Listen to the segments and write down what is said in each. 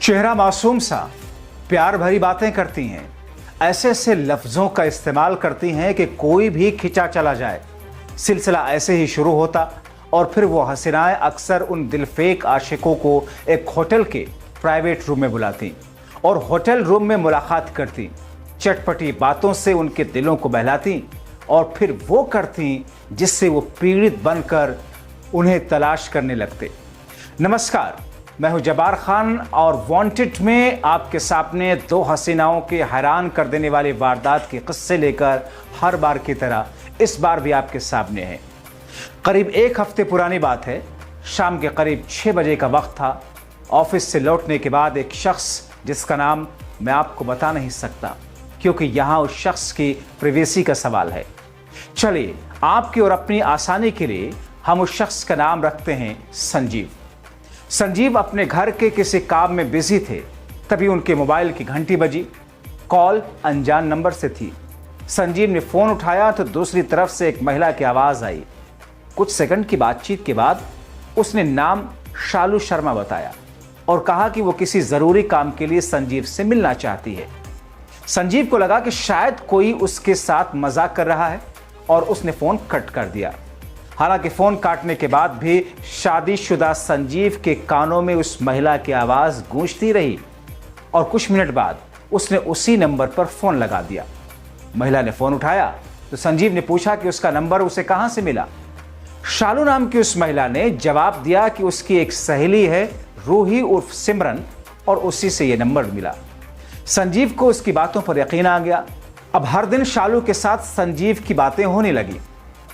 चेहरा मासूम सा, प्यार भरी बातें करती हैं, ऐसे ऐसे लफ्जों का इस्तेमाल करती हैं कि कोई भी खिंचा चला जाए। सिलसिला ऐसे ही शुरू होता और फिर वो हसीनाएं अक्सर उन दिलफेक आशिकों को एक होटल के प्राइवेट रूम में बुलाती और होटल रूम में मुलाकात करती, चटपटी बातों से उनके दिलों को बहलाती और फिर वो करती जिससे वो पीड़ित बनकर उन्हें तलाश करने लगते। नमस्कार, मैं हूं जब्बार खान और वांटेड में आपके सामने दो हसीनाओं के हैरान कर देने वाली वारदात के किस्से लेकर हर बार की तरह इस बार भी आपके सामने है। करीब एक हफ्ते पुरानी बात है। शाम के करीब 6 बजे का वक्त था। ऑफिस से लौटने के बाद एक शख्स जिसका नाम मैं आपको बता नहीं सकता क्योंकि यहाँ उस शख्स की प्राइवेसी का सवाल है। चलिए, आपकी और अपनी आसानी के लिए हम उस शख्स का नाम रखते हैं संजीव। संजीव अपने घर के किसी काम में बिजी थे, तभी उनके मोबाइल की घंटी बजी। कॉल अनजान नंबर से थी। संजीव ने फोन उठाया तो दूसरी तरफ से एक महिला की आवाज आई। कुछ सेकंड की बातचीत के बाद उसने नाम शालू शर्मा बताया और कहा कि वो किसी जरूरी काम के लिए संजीव से मिलना चाहती है। संजीव को लगा कि शायद कोई उसके साथ मजाक कर रहा है और उसने फोन कट कर दिया। हालांकि फोन काटने के बाद भी शादीशुदा संजीव के कानों में उस महिला की आवाज गूंजती रही और कुछ मिनट बाद उसने उसी नंबर पर फोन लगा दिया। महिला ने फोन उठाया तो संजीव ने पूछा कि उसका नंबर उसे कहां से मिला। शालू नाम की उस महिला ने जवाब दिया कि उसकी एक सहेली है रूही उर्फ सिमरन और उसी से यह नंबर मिला। संजीव को उसकी बातों पर यकीन आ गया। अब हर दिन शालू के साथ संजीव की बातें होने लगी।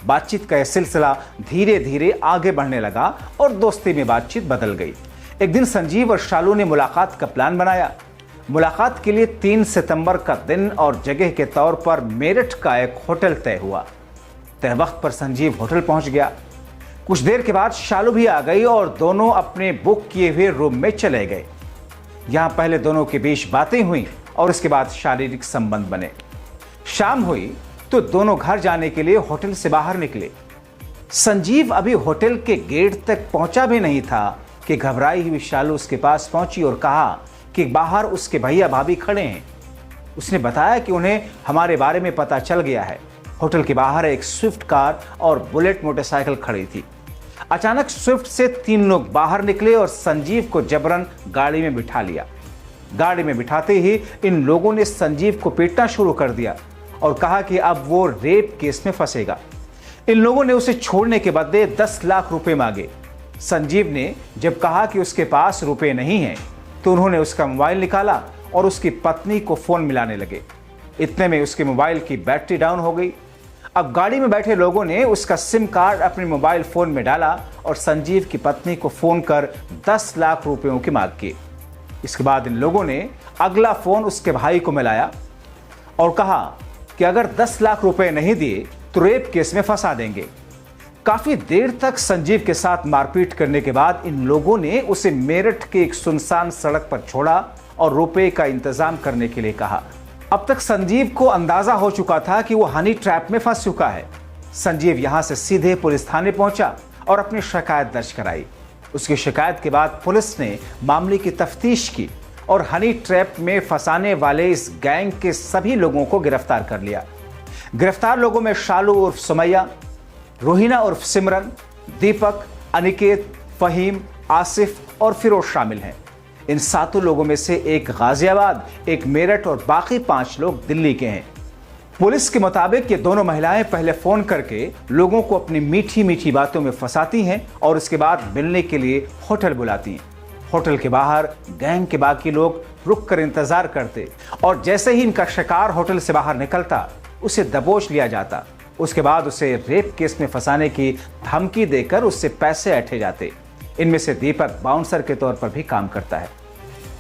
बातचीत का यह सिलसिला धीरे धीरे आगे बढ़ने लगा और दोस्ती में बातचीत बदल गई। एक दिन संजीव और शालू ने मुलाकात का प्लान बनाया। मुलाकात के लिए 3 सितंबर का दिन और जगह के तौर पर मेरठ का एक होटल तय हुआ। तय वक्त पर संजीव होटल पहुंच गया। कुछ देर के बाद शालू भी आ गई और दोनों अपने बुक किए हुए रूम में चले गए। यहां पहले दोनों के बीच बातें हुई और उसके बाद शारीरिक संबंध बने। शाम हुई तो दोनों घर जाने के लिए होटल से बाहर निकले। संजीव अभी होटल के गेट तक पहुंचा भी नहीं था कि घबराई हुई शालू उसके पास पहुंची और कहा कि बाहर उसके भैया भाभी खड़े हैं। उसने बताया कि उन्हें हमारे बारे में पता चल गया है। होटल के बाहर एक स्विफ्ट कार और बुलेट मोटरसाइकिल खड़ी थी। अचानक स्विफ्ट से 3 लोग बाहर निकले और संजीव को जबरन गाड़ी में बिठा लिया। गाड़ी में बिठाते ही इन लोगों ने संजीव को पीटना शुरू कर दिया और कहा कि अब वो रेप केस में फंसेगा। इन लोगों ने उसे छोड़ने के बदले 10 लाख रुपए मांगे। संजीव ने जब कहा कि उसके पास रुपए नहीं हैं, तो उन्होंने उसका मोबाइल निकाला और उसकी पत्नी को फोन मिलाने लगे। इतने में उसके मोबाइल की बैटरी डाउन हो गई। अब गाड़ी में बैठे लोगों ने उसका सिम कार्ड अपने मोबाइल फोन में डाला और संजीव की पत्नी को फोन कर 10 लाख रुपयों की मांग की। इसके बाद इन लोगों ने अगला फोन उसके भाई को मिलाया और कहा कि अगर 10 लाख रुपए नहीं दिए तो रेप केस में फंसा देंगे। काफी देर तक संजीव के साथ मारपीट करने के बाद इन लोगों ने उसे मेरठ के एक सुनसान सड़क पर छोड़ा और रुपए का इंतजाम करने के लिए कहा। अब तक संजीव को अंदाजा हो चुका था कि वो हनी ट्रैप में फंस चुका है। संजीव यहां से सीधे पुलिस थाने पहुंचा और अपनी शिकायत दर्ज कराई। उसकी शिकायत के बाद पुलिस ने मामले की तफ्तीश की और हनी ट्रैप में फंसाने वाले इस गैंग के सभी लोगों को गिरफ्तार कर लिया। गिरफ्तार लोगों में शालू उर्फ सुमैया, रोहिना उर्फ सिमरन, दीपक, अनिकेत, फहीम, आसिफ और फिरोज शामिल हैं। इन 7 लोगों में से एक गाजियाबाद, एक मेरठ और बाकी 5 लोग दिल्ली के हैं। पुलिस के मुताबिक ये दोनों महिलाएं पहले फोन करके लोगों को अपनी मीठी मीठी बातों में फंसाती हैं और उसके बाद मिलने के लिए होटल बुलाती हैं। होटल के बाहर गैंग के बाकी लोग रुक कर इंतजार करते और जैसे ही इनका शिकार होटल से बाहर निकलता उसे दबोच लिया जाता। उसके बाद उसे रेप केस में फंसाने की धमकी देकर उससे पैसे ऐंठे जाते। इनमें से दीपक बाउंसर के तौर पर भी काम करता है।